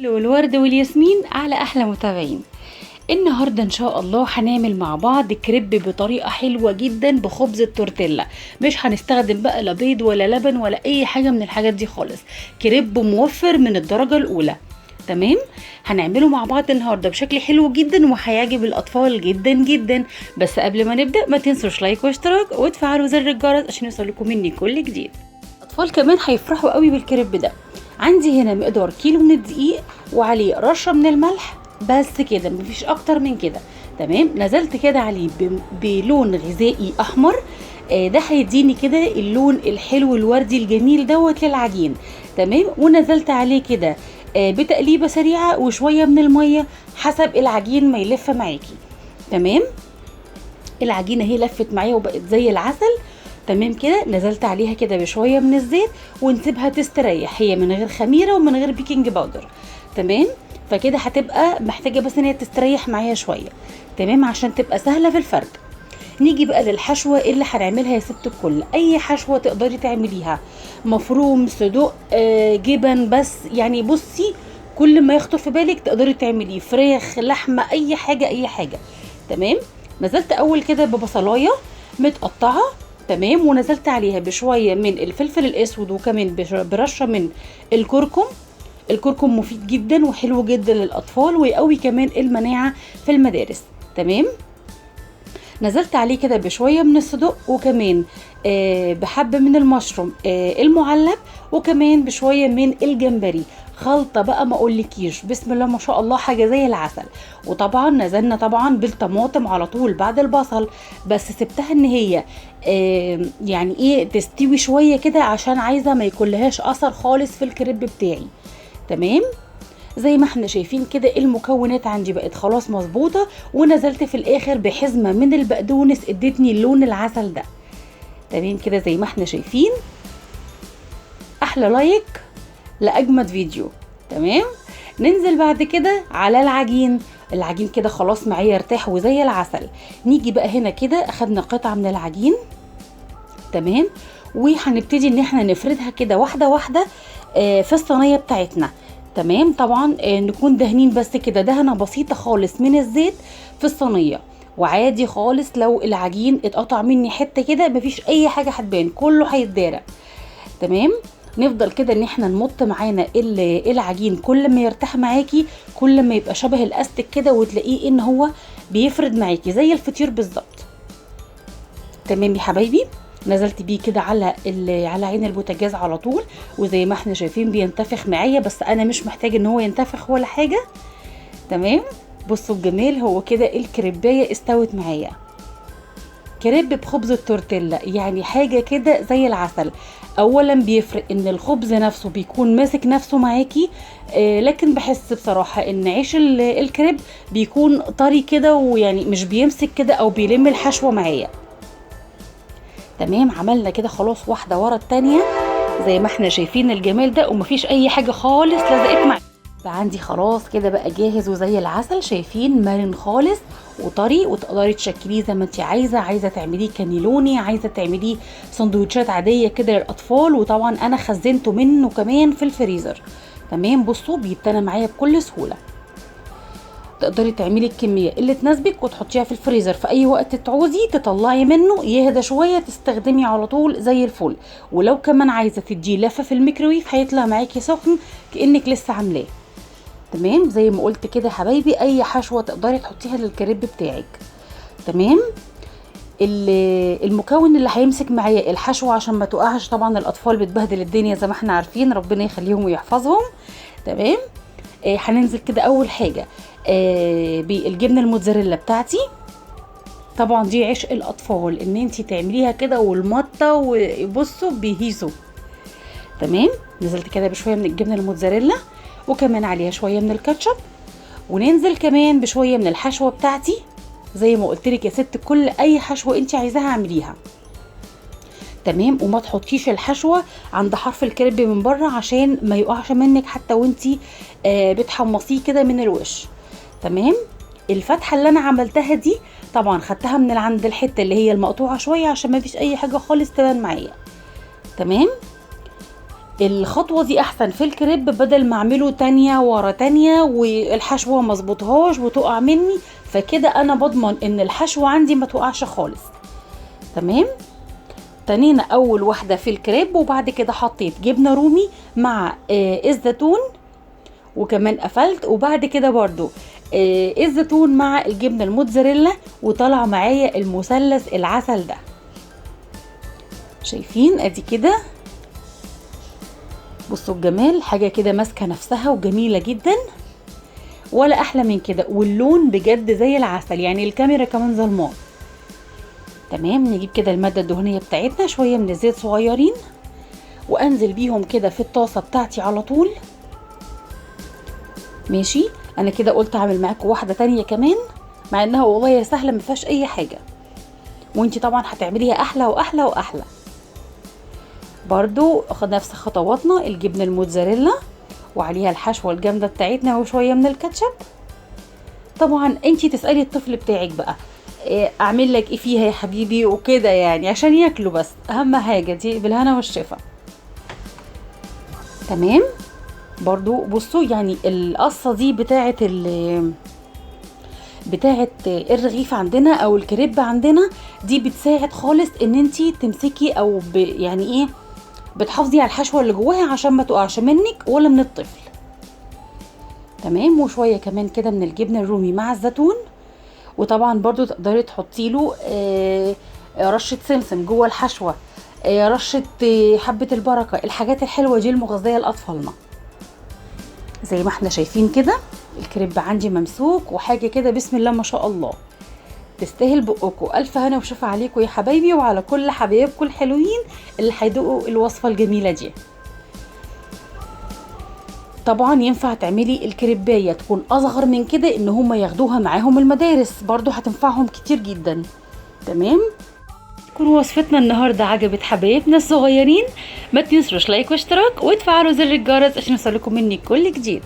والورد والياسمين على احلى متابعين. النهارده ان شاء الله هنعمل مع بعض كريب بطريقه حلوه جدا بخبز التورتيلا. مش هنستخدم بقى لا بيض ولا لبن ولا اي حاجه من الحاجات دي خالص. كريب موفر من الدرجه الاولى. تمام، هنعمله مع بعض النهارده بشكل حلو جدا وهيعجب الاطفال جدا جدا. بس قبل ما نبدا ما تنسوش لايك واشتراك وتفعلوا زر الجرس عشان يوصلكم مني كل جديد. الاطفال كمان هيفرحوا قوي بالكريب ده. عندي هنا مقدار كيلو من الدقيق وعليه رشه من الملح، بس كده مفيش اكتر من كده. تمام، نزلت كده عليه بلون غذائي احمر. ده هيديني كده اللون الحلو الوردي الجميل دوت للعجين. تمام، ونزلت عليه كده بتقليبه سريعه وشويه من الميه حسب العجين ما يلف معاكي. تمام، العجينه هي لفت معايا وبقت زي العسل. تمام كده، نزلت عليها كده بشويه من الزيت ونسيبها تستريح، هي من غير خميره ومن غير بيكنج باودر. تمام، فكده هتبقى محتاجه بس ان هي تستريح معايا شويه. تمام، عشان تبقى سهله في الفرد. نيجي بقى للحشوه اللي هنعملها يا ست الكل. اي حشوه تقدري تعمليها، مفروم، صدوق، جبن، بس يعني بصي كل ما يخطر في بالك تقدري تعمليه، فراخ، لحمه، اي حاجه اي حاجه. تمام، نزلت اول كده ببصلايه متقطعه. تمام، ونزلت عليها بشويه من الفلفل الاسود وكمان برشه من الكركم. الكركم مفيد جدا وحلو جدا للاطفال ويقوي كمان المناعه في المدارس. تمام، نزلت عليه كده بشويه من الصدق وكمان بحبه من المشروم المعلب وكمان بشويه من الجمبري. خلطه بقى ما اقولكيش، بسم الله ما شاء الله، حاجه زي العسل. وطبعا نزلنا طبعا بالطماطم على طول بعد البصل، بس سبتها ان هي يعني ايه تستوي شويه كده عشان عايزه ما يكونلهاش اثر خالص في الكريب بتاعي. تمام، زي ما احنا شايفين كده المكونات عندي بقت خلاص مظبوطه. ونزلت في الاخر بحزمه من البقدونس ادتني اللون العسل ده. تمام كده زي ما احنا شايفين. احلى لايك لاجمد فيديو. تمام، ننزل بعد كده على العجين. العجين كده خلاص معايا ارتاح وزي العسل. نيجي بقى هنا كده اخدنا قطعه من العجين. تمام، وهنبتدي ان احنا نفردها كده واحده واحده في الصينيه بتاعتنا. تمام، طبعا نكون دهنين بس كده دهنه بسيطه خالص من الزيت في الصينيه. وعادي خالص لو العجين اتقطع مني حته كده مفيش اي حاجه هتبان، كله هيتدارى. تمام، نفضل كده ان احنا نمط معانا العجين كل ما يرتاح معاكي كل ما يبقى شبه الاستك كده وتلاقيه ان هو بيفرد معاكي زي الفطير بالظبط. تمام يا حبايبي، نزلت بيه كده على عين البوتاجاز على طول. وزي ما احنا شايفين بينتفخ معايا، بس انا مش محتاج ان هو ينتفخ ولا حاجه. تمام، بصوا الجمال، هو كده الكريبايه استوت معايا. كريب بخبز التورتيلا يعني حاجه كده زي العسل. اولا بيفرق ان الخبز نفسه بيكون ماسك نفسه معاكي، لكن بحس بصراحه ان عيش الكريب بيكون طري كده ويعني مش بيمسك كده او بيلم الحشوه معايا. تمام، عملنا كده خلاص واحده ورا التانيه زي ما احنا شايفين الجمال ده، ومفيش اي حاجه خالص لزقت معايا. بقى عندي خلاص كده بقى جاهز وزي العسل. شايفين مرن خالص وطري، وتقدري تشكليه زي ما انت عايزه تعمليه كانيلوني، عايزه تعمليه سندوتشات عاديه كده للاطفال. وطبعا انا خزنته منه كمان في الفريزر. تمام، بصوا بيتنى معايا بكل سهوله. تقدري تعملي الكميه اللي تناسبك وتحطيها في الفريزر في اي وقت تعوزي تطلعي منه يهدى شويه تستخدمي على طول زي الفل. ولو كمان عايزه تديه لفه في الميكرويف هيطلع معاكي سخن كانك لسه عاملاه. تمام، زي ما قلت كده يا حبايبي اي حشوه تقدري تحطيها للكريب بتاعك. تمام، المكون اللي هيمسك معايا الحشوه عشان ما تقعش، طبعا الاطفال بتبهدل الدنيا زي ما احنا عارفين، ربنا يخليهم ويحفظهم. تمام، هننزل كده اول حاجه بالجبنه الموتزاريلا بتاعتي. طبعا دي عشق الاطفال ان انتي تعمليها كده والمطه وبصوا بيهيسوا. تمام، نزلت كده بشويه من الجبنه الموتزاريلا وكمان عليها شويه من الكاتشب. وننزل كمان بشويه من الحشوه بتاعتي. زي ما قلت لك يا ست كل اي حشوه انت عايزاها اعمليها. تمام، وما تحطيش الحشوه عند حرف الكريب من بره عشان ما يقعش منك حتى وانتي بتحمصيه كده من الوش. تمام، الفتحه اللي انا عملتها دي طبعا خدتها من عند الحته اللي هي المقطوعه شويه عشان ما فيش اي حاجه خالص تبان معايا. تمام، الخطوة دي احسن في الكريب، بدل ما اعمله تانية ورا تانية والحشوة مظبوطهاش وتقع مني، فكده انا بضمن ان الحشوة عندي ما تقعش خالص. تمام. تنينا اول واحدة في الكريب، وبعد كده حطيت جبنة رومي مع الزيتون، وكمان قفلت، وبعد كده برضو الزيتون مع الجبنة الموتزاريلا، وطلع معايا المثلث العسل ده. شايفين ادي كده، بصوا الجمال، حاجة كده ماسكة نفسها وجميلة جدا، ولا احلى من كده، واللون بجد زي العسل، يعني الكاميرا كمان ظلماه. تمام. نجيب كده المادة الدهنية بتاعتنا، شوية من الزيت صغيرين، وانزل بيهم كده في الطاسة بتاعتي على طول. ماشي. انا كده قلت اعمل معاكم واحدة تانية كمان، مع انها والله سهلة مفيهاش اي حاجة، وانتي طبعا هتعمليها احلى واحلى واحلى. برضو نفس خطواتنا، الجبنة الموتزاريلا وعليها الحشوة الجامدة بتاعتنا وشوية من الكاتشب. طبعا انتي تسألي الطفل بتاعك بقى اعمل لك ايه فيها يا حبيبي وكده، يعني عشان ياكلوا، بس اهم حاجة دي بالهنا والشفا. تمام. برضو بصوا، يعني القصة دي بتاعت الرغيف عندنا او الكريب عندنا، دي بتساعد خالص ان انتي تمسكي او يعني ايه، بتحافظي على الحشوة اللي جواها عشان ما تقعش منك ولا من الطفل. تمام. وشوية كمان كده من الجبنة الرومي مع الزيتون، وطبعا برضو تقدري تحطي له رشة سمسم جوه الحشوة، رشة حبة البركة، الحاجات الحلوة دي المغذية لأطفالنا. زي ما احنا شايفين كده الكريب عندي ممسوك وحاجة كده بسم الله ما شاء الله، تستاهل بقكم. ألف هنا وشفا عليكم يا حبايبي، وعلى كل حبايبكم الحلوين اللي هيدوقوا الوصفة الجميلة دي. طبعا ينفع تعملي الكريبايه تكون اصغر من كده، ان هم ياخدوها معاهم المدارس، برضو هتنفعهم كتير جدا. تمام. تكون وصفتنا النهارده عجبت حبايبنا الصغيرين، ما تنسوش لايك واشتراك وتفعلوا زر الجرس عشان يوصلكم مني كل جديد.